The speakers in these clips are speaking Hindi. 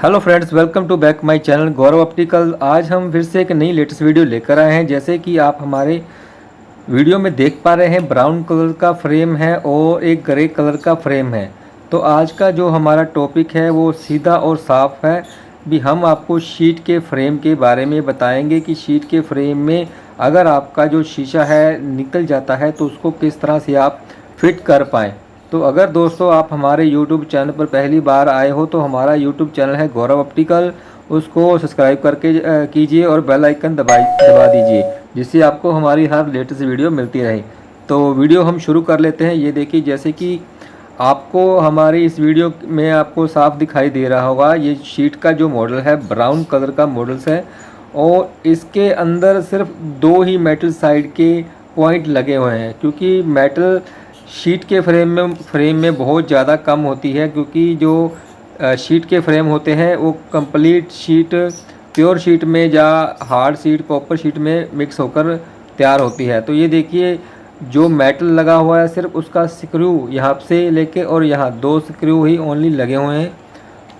Hello friends, welcome to back my channel Gaurav optical. आज हम फिर से एक नई लेटेस्ट वीडियो लेकर आए हैं। जैसे कि आप हमारे वीडियो में देख पा रहे हैं, ब्राउन कलर का फ्रेम है और एक ग्रे कलर का फ्रेम है। तो आज का जो हमारा टॉपिक है वो सीधा और साफ है। भी हम आपको शीट के फ्रेम के बारे में बताएंगे कि शीट के फ्रेम में अगर आपका जो शीशा है निकल जाता है तो उसको किस तरह से आप फिट कर पाएँ। तो अगर दोस्तों आप हमारे YouTube चैनल पर पहली बार आए हो तो हमारा YouTube चैनल है गौरव ऑप्टिकल, उसको सब्सक्राइब करके कीजिए और बेल आइकन दबा दीजिए, जिससे आपको हमारी हर लेटेस्ट वीडियो मिलती रहे। तो वीडियो हम शुरू कर लेते हैं। ये देखिए, जैसे कि आपको हमारी इस वीडियो में आपको साफ दिखाई दे रहा होगा, ये शीट का जो मॉडल है ब्राउन कलर का मॉडल्स है और इसके अंदर सिर्फ दो ही मेटल साइड के पॉइंट लगे हुए हैं, क्योंकि मेटल शीट के फ्रेम में बहुत ज़्यादा कम होती है। क्योंकि जो शीट के फ्रेम होते हैं वो कंप्लीट शीट प्योर शीट में या हार्ड शीट कॉपर शीट में मिक्स होकर तैयार होती है। तो ये देखिए, जो मेटल लगा हुआ है सिर्फ उसका स्क्रू यहाँ से लेके और यहाँ दो स्क्रू ही ओनली लगे हुए हैं।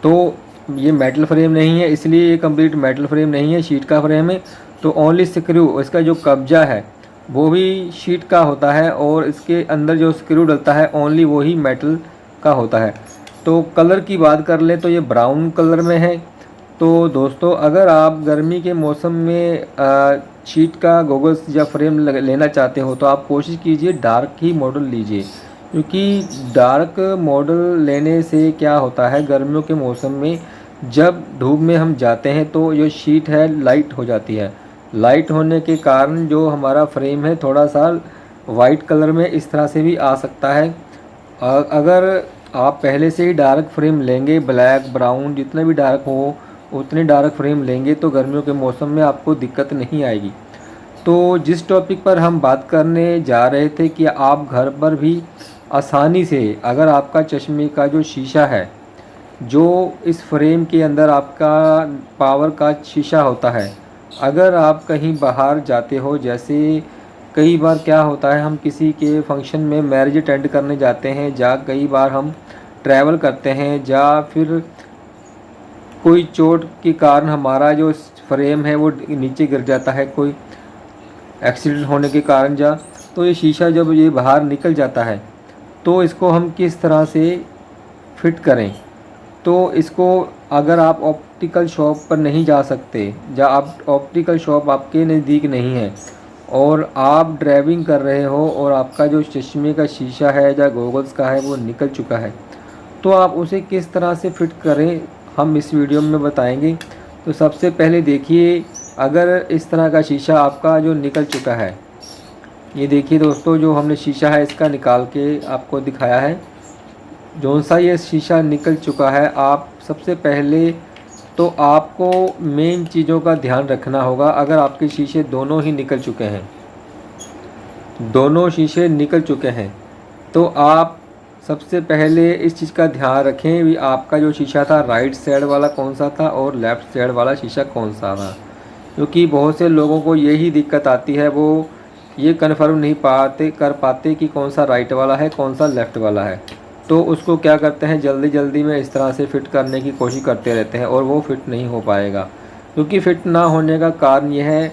तो ये मेटल फ्रेम नहीं है, इसलिए ये कंप्लीट मेटल फ्रेम नहीं है, शीट का फ्रेम है। तो ओनली स्क्रू, इसका जो कब्जा है वो भी शीट का होता है और इसके अंदर जो स्क्रू डलता है ओनली वो ही मेटल का होता है। तो कलर की बात कर ले तो ये ब्राउन कलर में है। तो दोस्तों, अगर आप गर्मी के मौसम में शीट का गॉगल्स या फ्रेम लेना चाहते हो तो आप कोशिश कीजिए डार्क ही मॉडल लीजिए, क्योंकि डार्क मॉडल लेने से क्या होता है, गर्मियों के मौसम में जब धूप में हम जाते हैं तो जो शीट है लाइट हो जाती है। लाइट होने के कारण जो हमारा फ्रेम है थोड़ा सा वाइट कलर में इस तरह से भी आ सकता है। अगर आप पहले से ही डार्क फ्रेम लेंगे, ब्लैक ब्राउन जितना भी डार्क हो उतने डार्क फ्रेम लेंगे तो गर्मियों के मौसम में आपको दिक्कत नहीं आएगी। तो जिस टॉपिक पर हम बात करने जा रहे थे कि आप घर पर भी आसानी से, अगर आपका चश्मे का जो शीशा है जो इस फ्रेम के अंदर आपका पावर का शीशा होता है, अगर आप कहीं बाहर जाते हो, जैसे कई बार क्या होता है हम किसी के फंक्शन में मैरिज अटेंड करने जाते हैं, या कई बार हम ट्रैवल करते हैं, या फिर कोई चोट के कारण हमारा जो फ्रेम है वो नीचे गिर जाता है, कोई एक्सीडेंट होने के कारण, या तो ये शीशा जब ये बाहर निकल जाता है तो इसको हम किस तरह से फिट करें। तो इसको अगर आप ऑप्टिकल शॉप पर नहीं जा सकते या आप ऑप्टिकल शॉप आपके नज़दीक नहीं है और आप ड्राइविंग कर रहे हो और आपका जो चश्मे का शीशा है या गॉगल्स का है वो निकल चुका है, तो आप उसे किस तरह से फिट करें हम इस वीडियो में बताएंगे। तो सबसे पहले देखिए, अगर इस तरह का शीशा आपका जो निकल चुका है, ये देखिए दोस्तों, जो हमने शीशा है इसका निकाल के आपको दिखाया है। जौन सा ये शीशा निकल चुका है, आप सबसे पहले तो आपको मेन चीज़ों का ध्यान रखना होगा। अगर आपके शीशे दोनों ही निकल चुके हैं, दोनों शीशे निकल चुके हैं, तो आप सबसे पहले इस चीज़ का ध्यान रखें भी आपका जो शीशा था राइट साइड वाला कौन सा था और लेफ़्ट साइड वाला शीशा कौन सा था। क्योंकि बहुत से लोगों को यही दिक्कत आती है, वो ये कन्फर्म नहीं कर पाते कि कौन सा राइट वाला है कौन सा लेफ़्ट वाला है। तो उसको क्या करते हैं, जल्दी जल्दी में इस तरह से फ़िट करने की कोशिश करते रहते हैं और वो फ़िट नहीं हो पाएगा। क्योंकि फ़िट ना होने का कारण यह है,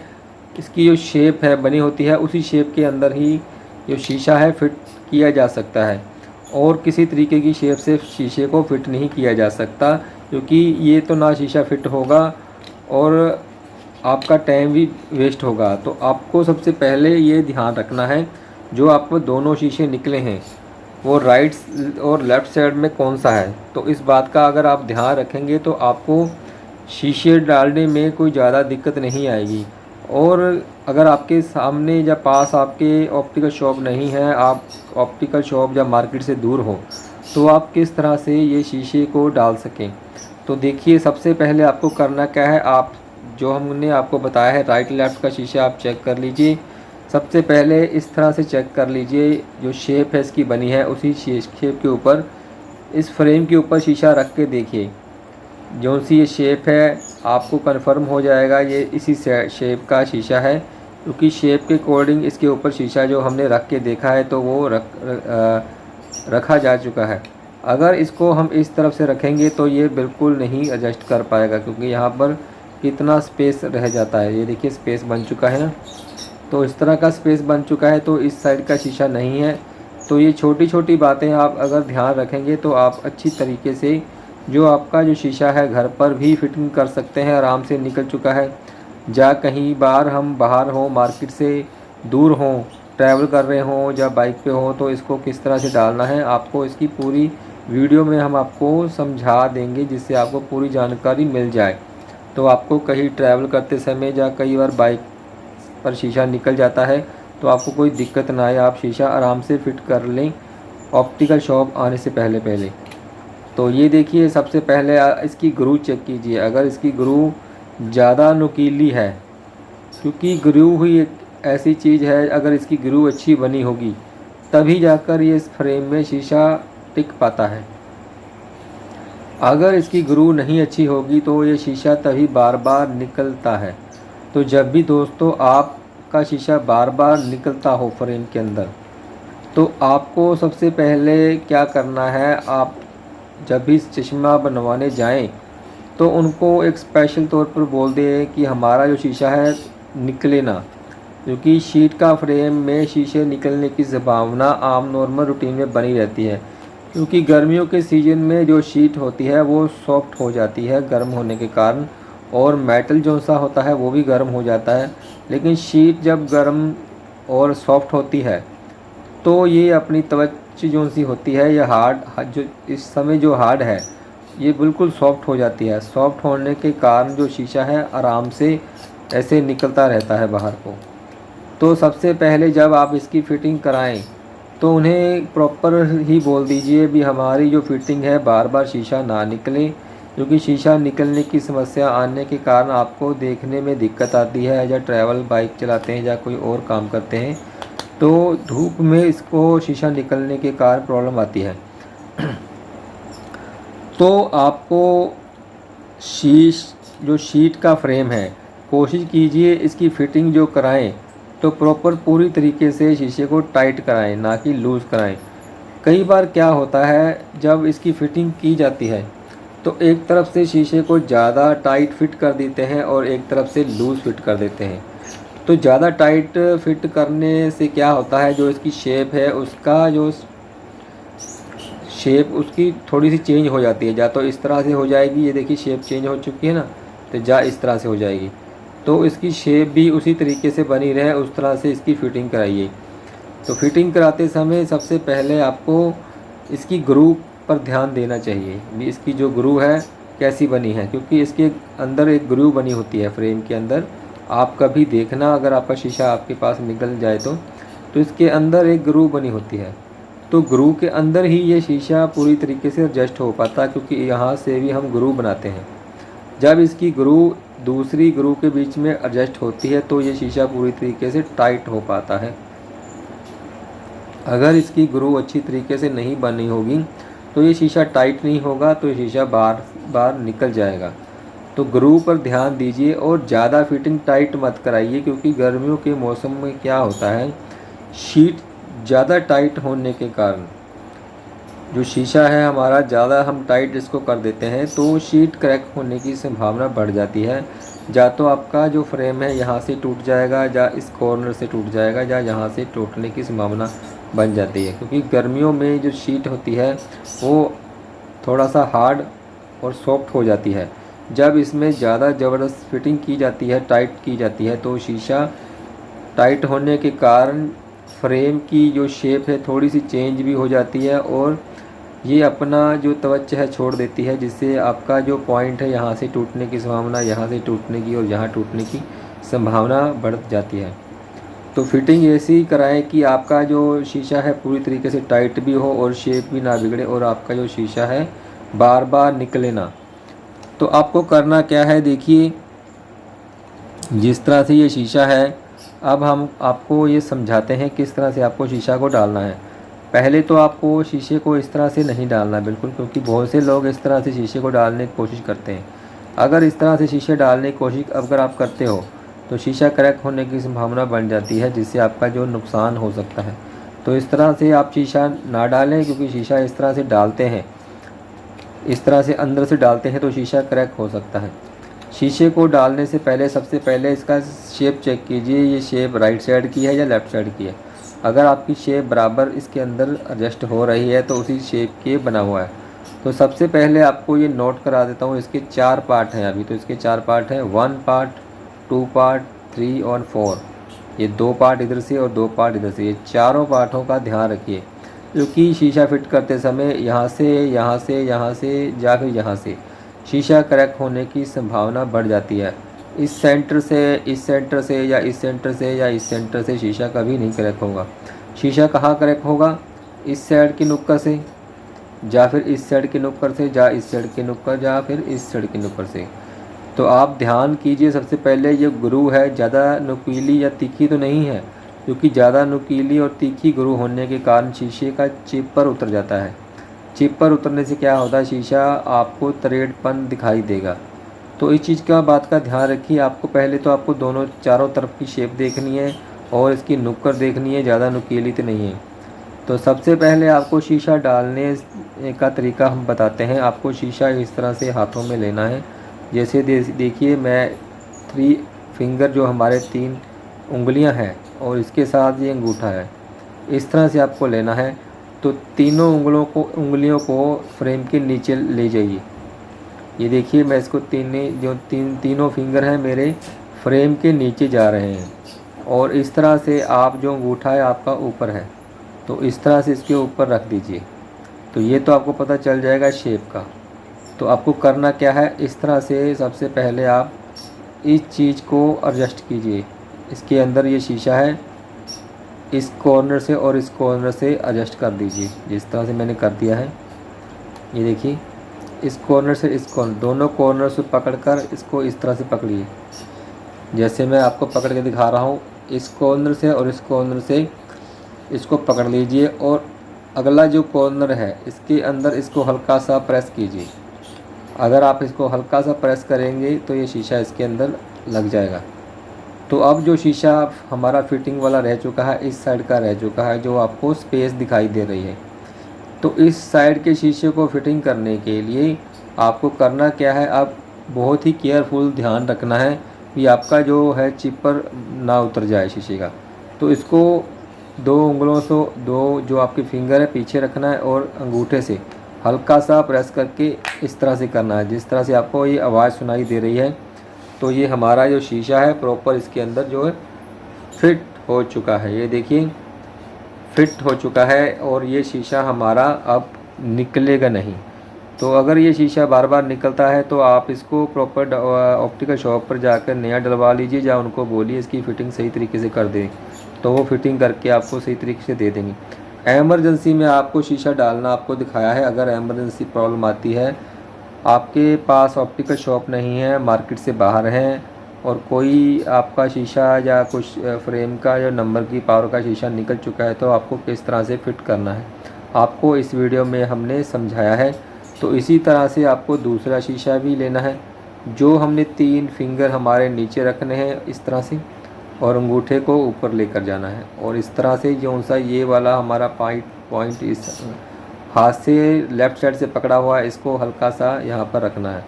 इसकी जो शेप है बनी होती है उसी शेप के अंदर ही जो शीशा है फिट किया जा सकता है, और किसी तरीके की शेप से शीशे को फिट नहीं किया जा सकता। क्योंकि ये तो ना शीशा फिट होगा और आपका टाइम भी वेस्ट होगा। तो आपको सबसे पहले ये ध्यान रखना है, जो आपको दोनों शीशे निकले हैं वो राइट और लेफ़्ट साइड में कौन सा है। तो इस बात का अगर आप ध्यान रखेंगे तो आपको शीशे डालने में कोई ज़्यादा दिक्कत नहीं आएगी। और अगर आपके सामने या पास आपके ऑप्टिकल शॉप नहीं है, आप ऑप्टिकल शॉप या मार्केट से दूर हो, तो आप किस तरह से ये शीशे को डाल सकें। तो देखिए, सबसे पहले आपको करना क्या है, आप जो हमने आपको बताया है राइट लेफ़्ट का शीशा आप चेक कर लीजिए। सबसे पहले इस तरह से चेक कर लीजिए, जो शेप है इसकी बनी है उसी शेप के ऊपर, इस फ्रेम के ऊपर शीशा रख के देखिए। जो सी ये शेप है आपको कंफर्म हो जाएगा ये इसी शेप का शीशा है, क्योंकि शेप के अकॉर्डिंग इसके ऊपर शीशा जो हमने रख के देखा है तो वो रखा जा चुका है। अगर इसको हम इस तरफ से रखेंगे तो ये बिल्कुल नहीं एडजस्ट कर पाएगा, क्योंकि यहाँ पर कितना स्पेस रह जाता है। ये देखिए स्पेस बन चुका है ना, तो इस तरह का स्पेस बन चुका है, तो इस साइड का शीशा नहीं है। तो ये छोटी छोटी बातें आप अगर ध्यान रखेंगे तो आप अच्छी तरीके से जो आपका जो शीशा है घर पर भी फिटिंग कर सकते हैं। आराम से निकल चुका है, या कहीं बार हम बाहर हों, मार्केट से दूर हों, ट्रैवल कर रहे हों या बाइक पे हों, तो इसको किस तरह से डालना है आपको इसकी पूरी वीडियो में हम आपको समझा देंगे, जिससे आपको पूरी जानकारी मिल जाए। तो आपको कहीं ट्रैवल करते समय या कई बार बाइक पर शीशा निकल जाता है तो आपको कोई दिक्कत ना आए, आप शीशा आराम से फिट कर लें ऑप्टिकल शॉप आने से पहले पहले। तो ये देखिए सबसे पहले इसकी ग्रू चेक कीजिए। अगर इसकी ग्रू ज़्यादा नुकीली है, क्योंकि ग्रू ही एक ऐसी चीज़ है, अगर इसकी ग्रू अच्छी बनी होगी तभी जाकर ये इस फ्रेम में शीशा टिक पाता है। अगर इसकी ग्रू नहीं अच्छी होगी तो ये शीशा तभी बार बार निकलता है। तो जब भी दोस्तों आपका शीशा बार बार निकलता हो फ्रेम के अंदर, तो आपको सबसे पहले क्या करना है, आप जब भी चश्मा बनवाने जाएं तो उनको एक स्पेशल तौर पर बोल दें कि हमारा जो शीशा है निकले ना, क्योंकि शीट का फ्रेम में शीशे निकलने की संभावना आम नॉर्मल रूटीन में बनी रहती है। क्योंकि गर्मियों के सीज़न में जो शीट होती है वो सॉफ्ट हो जाती है गर्म होने के कारण, और मेटल जो सा होता है वो भी गर्म हो जाता है। लेकिन शीट जब गर्म और सॉफ्ट होती है तो ये अपनी त्वचा जो सी होती है, ये हार्ड जो इस समय जो हार्ड है ये बिल्कुल सॉफ्ट हो जाती है। सॉफ्ट होने के कारण जो शीशा है आराम से ऐसे निकलता रहता है बाहर को। तो सबसे पहले जब आप इसकी फ़िटिंग कराएं तो उन्हें प्रॉपर ही बोल दीजिए भी हमारी जो फ़िटिंग है बार बार शीशा ना निकले, क्योंकि शीशा निकलने की समस्या आने के कारण आपको देखने में दिक्कत आती है। या ट्रैवल बाइक चलाते हैं या कोई और काम करते हैं तो धूप में इसको शीशा निकलने के कारण प्रॉब्लम आती है। तो आपको जो शीट का फ्रेम है, कोशिश कीजिए इसकी फ़िटिंग जो कराएं तो प्रॉपर पूरी तरीके से शीशे को टाइट कराएं, ना कि लूज़ कराएं। कई बार क्या होता है, जब इसकी फ़िटिंग की जाती है तो एक तरफ से शीशे को ज़्यादा टाइट फिट कर देते हैं और एक तरफ से लूज़ फिट कर देते हैं। तो ज़्यादा टाइट फिट करने से क्या होता है, जो इसकी शेप है उसका जो शेप उसकी थोड़ी सी चेंज हो जाती है। या तो इस तरह से हो जाएगी, ये देखिए शेप चेंज हो चुकी है ना, तो जा इस तरह से हो जाएगी। तो इसकी शेप भी उसी तरीके से बनी रहे उस तरह से इसकी फ़िटिंग कराइए। तो फिटिंग कराते समय सबसे पहले आपको इसकी ग्रू पर ध्यान देना चाहिए भी इसकी जो ग्रू है कैसी बनी है, क्योंकि इसके अंदर एक ग्रू बनी होती है फ्रेम के अंदर। आप कभी देखना, अगर आपका शीशा आपके पास निकल जाए तो इसके अंदर एक ग्रू बनी होती है। तो ग्रू के अंदर ही ये शीशा पूरी तरीके से एडजस्ट हो पाता है, क्योंकि यहाँ से भी हम ग्रू बनाते हैं। जब इसकी ग्रू दूसरी ग्रू के बीच में एडजस्ट होती है तो ये शीशा पूरी तरीके से टाइट हो पाता है। अगर इसकी ग्रू अच्छी तरीके से नहीं बनी होगी तो ये शीशा टाइट नहीं होगा, तो ये शीशा बार बार निकल जाएगा। तो ग्रू पर ध्यान दीजिए और ज़्यादा फिटिंग टाइट मत कराइए, क्योंकि गर्मियों के मौसम में क्या होता है, शीट ज़्यादा टाइट होने के कारण जो शीशा है हमारा ज़्यादा हम टाइट इसको कर देते हैं तो शीट क्रैक होने की संभावना बढ़ जाती है। या तो आपका जो फ्रेम है यहाँ से टूट जाएगा, या इस कॉर्नर से टूट जाएगा, या यहाँ से टूटने की संभावना बन जाती है। क्योंकि गर्मियों में जो शीट होती है वो थोड़ा सा हार्ड और सॉफ्ट हो जाती है। जब इसमें ज़्यादा ज़बरदस्त फिटिंग की जाती है, टाइट की जाती है, तो शीशा टाइट होने के कारण फ्रेम की जो शेप है थोड़ी सी चेंज भी हो जाती है और ये अपना जो त्वचा है छोड़ देती है, जिससे आपका जो पॉइंट है यहाँ से टूटने की संभावना, यहाँ से टूटने की और यहाँ टूटने की संभावना बढ़ जाती है। तो फिटिंग ऐसी कराएं कि आपका जो शीशा है पूरी तरीके से टाइट भी हो और शेप भी ना बिगड़े और आपका जो शीशा है बार बार निकले ना। तो आपको करना क्या है, देखिए जिस तरह से ये शीशा है, अब हम आपको ये समझाते हैं किस तरह से आपको शीशा को डालना है। पहले तो आपको शीशे को इस तरह से नहीं डालना बिल्कुल, क्योंकि बहुत से लोग इस तरह से शीशे को डालने की कोशिश करते हैं। अगर इस तरह से शीशे डालने की कोशिश अगर आप करते हो तो शीशा क्रैक होने की संभावना बन जाती है, जिससे आपका जो नुकसान हो सकता है। तो इस तरह से आप शीशा ना डालें, क्योंकि शीशा इस तरह से डालते हैं, इस तरह से अंदर से डालते हैं तो शीशा क्रैक हो सकता है। शीशे को डालने से पहले सबसे पहले इसका शेप चेक कीजिए, ये शेप राइट साइड की है या लेफ़्ट साइड की है। अगर आपकी शेप बराबर इसके अंदर एडजस्ट हो रही है तो उसी शेप के बना हुआ है। तो सबसे पहले आपको ये नोट करा देता हूँ, इसके 4 पार्ट हैं अभी। तो इसके 4 पार्ट हैं, 1 पार्ट, 2 पार्ट, 3 और 4। ये 2 पार्ट इधर से और 2 पार्ट इधर से, ये चारों पार्टों का ध्यान रखिए, क्योंकि शीशा फिट करते समय यहाँ से यहाँ से यहाँ से या फिर यहाँ से शीशा क्रैक होने की संभावना बढ़ जाती है। इस सेंटर से, इस सेंटर से या इस सेंटर से या इस सेंटर से शीशा कभी नहीं क्रैक होगा। शीशा कहाँ क्रैक होगा? इस साइड की नुक्कड़ से, या फिर इस साइड की नुक्कड़ से, या इस साइड की नुक्कड़, या फिर इस साइड की नुक्कड़ से। तो आप ध्यान कीजिए, सबसे पहले ये गुरु है, ज़्यादा नुकीली या तीखी तो नहीं है, क्योंकि ज़्यादा नुकीली और तीखी गुरु होने के कारण शीशे का चिप पर उतर जाता है। चिप पर उतरने से क्या होता है, शीशा आपको तरेड़पन दिखाई देगा। तो इस चीज़ का बात का ध्यान रखिए। आपको पहले तो आपको दोनों चारों तरफ की शेप देखनी है और इसकी नुक्कड़ देखनी है, ज़्यादा नुकीली तो नहीं है। तो सबसे पहले आपको शीशा डालने का तरीका हम बताते हैं। आपको शीशा इस तरह से हाथों में लेना है, जैसे देखिए मैं 3 फिंगर जो हमारे 3 उंगलियां हैं और इसके साथ ये अंगूठा है, इस तरह से आपको लेना है। तो तीनों उंगलियों को फ्रेम के नीचे ले जाइए। ये देखिए मैं इसको तीनों फिंगर हैं मेरे फ्रेम के नीचे जा रहे हैं, और इस तरह से आप जो अंगूठा है आपका ऊपर है, तो इस तरह से इसके ऊपर रख दीजिए। तो ये तो आपको पता चल जाएगा शेप का। तो आपको करना क्या है, इस तरह से सबसे पहले आप इस चीज़ को एडजस्ट कीजिए। इसके अंदर ये शीशा है, इस कॉर्नर से और इस कॉर्नर से एडजस्ट कर दीजिए, जिस तरह से मैंने कर दिया है। ये देखिए इस कॉर्नर से इस कॉर्नर, दोनों कॉर्नर से पकड़कर इसको इस तरह से पकड़िए, जैसे मैं आपको पकड़ के दिखा रहा हूँ। इस कॉर्नर से और इस कॉर्नर से इसको पकड़ लीजिए, और अगला जो कॉर्नर है इसके अंदर इसको हल्का सा प्रेस कीजिए। अगर आप इसको हल्का सा प्रेस करेंगे तो ये शीशा इसके अंदर लग जाएगा। तो अब जो शीशा हमारा फिटिंग वाला रह चुका है, इस साइड का रह चुका है, जो आपको स्पेस दिखाई दे रही है। तो इस साइड के शीशे को फिटिंग करने के लिए आपको करना क्या है, आप बहुत ही केयरफुल ध्यान रखना है कि आपका जो है चिप पर ना उतर जाए शीशे का। तो इसको 2 उंगलों से, 2 जो आपके फिंगर है पीछे रखना है, और अंगूठे से हल्का सा प्रेस करके इस तरह से करना है, जिस तरह से आपको ये आवाज़ सुनाई दे रही है। तो ये हमारा जो शीशा है प्रॉपर इसके अंदर जो है फिट हो चुका है। ये देखिए फिट हो चुका है, और ये शीशा हमारा अब निकलेगा नहीं। तो अगर ये शीशा बार बार निकलता है तो आप इसको प्रॉपर ऑप्टिकल शॉप पर जाकर नया डलवा लीजिए, या उनको बोलिए इसकी फ़िटिंग सही तरीके से कर दें, तो वो फिटिंग करके आपको सही तरीके से दे देंगे। एमरजेंसी में आपको शीशा डालना आपको दिखाया है। अगर एमरजेंसी प्रॉब्लम आती है, आपके पास ऑप्टिकल शॉप नहीं है, मार्केट से बाहर हैं, और कोई आपका शीशा या कुछ फ्रेम का या नंबर की पावर का शीशा निकल चुका है, तो आपको किस तरह से फिट करना है आपको इस वीडियो में हमने समझाया है। तो इसी तरह से आपको दूसरा शीशा भी लेना है, जो हमने 3 फिंगर हमारे नीचे रखने हैं इस तरह से, और अंगूठे को ऊपर लेकर जाना है, और इस तरह से जो सा ये वाला हमारा पॉइंट इस हाथ से लेफ़्ट साइड से पकड़ा हुआ है, इसको हल्का सा यहाँ पर रखना है।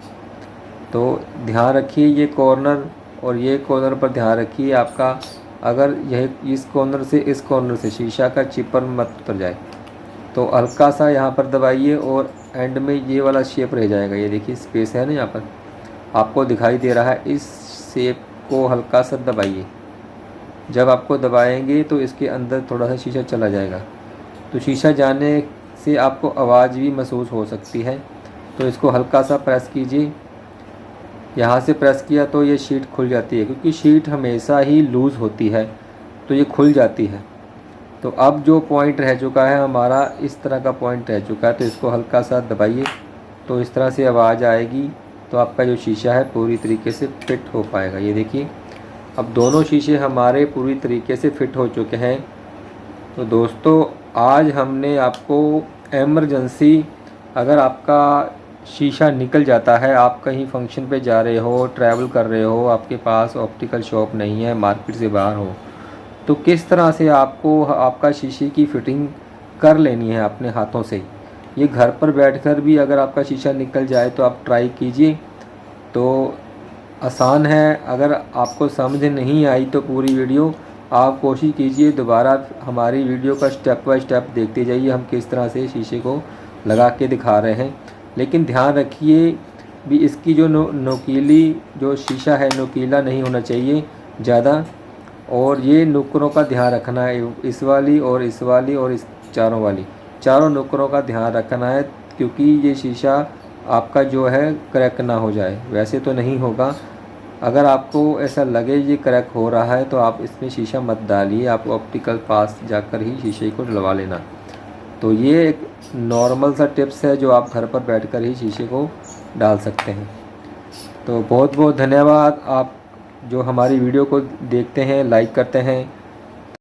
तो ध्यान रखिए ये कॉर्नर और ये कॉर्नर पर ध्यान रखिए आपका, अगर यह इस कॉर्नर से इस कॉर्नर से शीशा का चिपर मत उतर जाए, तो हल्का सा यहाँ पर दबाइए, और एंड में ये वाला शेप रह जाएगा। ये देखिए स्पेस है ना, यहाँ पर आपको दिखाई दे रहा है, इस शेप को हल्का सा दबाइए। जब आपको दबाएंगे तो इसके अंदर थोड़ा सा शीशा चला जाएगा। तो शीशा जाने से आपको आवाज़ भी महसूस हो सकती है। तो इसको हल्का सा प्रेस कीजिए, यहाँ से प्रेस किया तो ये शीट खुल जाती है, क्योंकि शीट हमेशा ही लूज़ होती है तो ये खुल जाती है। तो अब जो पॉइंट रह चुका है हमारा, इस तरह का पॉइंट रह चुका है, तो इसको हल्का सा दबाइए, तो इस तरह से आवाज़ आएगी, तो आपका जो शीशा है पूरी तरीके से फिट हो पाएगा। ये देखिए अब दोनों शीशे हमारे पूरी तरीके से फिट हो चुके हैं। तो दोस्तों आज हमने आपको एमरजेंसी, अगर आपका शीशा निकल जाता है, आप कहीं फंक्शन पे जा रहे हो, ट्रैवल कर रहे हो, आपके पास ऑप्टिकल शॉप नहीं है, मार्केट से बाहर हो, तो किस तरह से आपको आपका शीशे की फिटिंग कर लेनी है अपने हाथों से। ये घर पर बैठकर भी अगर आपका शीशा निकल जाए तो आप ट्राई कीजिए, तो आसान है। अगर आपको समझ नहीं आई तो पूरी वीडियो आप कोशिश कीजिए, दोबारा हमारी वीडियो का स्टेप बाय स्टेप देखते जाइए हम किस तरह से शीशे को लगा के दिखा रहे हैं। लेकिन ध्यान रखिए भी इसकी जो नोकीली जो शीशा है नोकीला नहीं होना चाहिए ज़्यादा, और ये नुकरों का ध्यान रखना है, इस वाली और इस वाली और इस चारों नुकरों का ध्यान रखना है, क्योंकि ये शीशा आपका जो है क्रैक ना हो जाए। वैसे तो नहीं होगा, अगर आपको ऐसा लगे ये क्रैक हो रहा है तो आप इसमें शीशा मत डालिए, आप ऑप्टिकल पास जाकर ही शीशे को डलवा लेना। तो ये एक नॉर्मल सा टिप्स है जो आप घर पर बैठकर ही शीशे को डाल सकते हैं। तो बहुत बहुत धन्यवाद, आप जो हमारी वीडियो को देखते हैं, लाइक करते हैं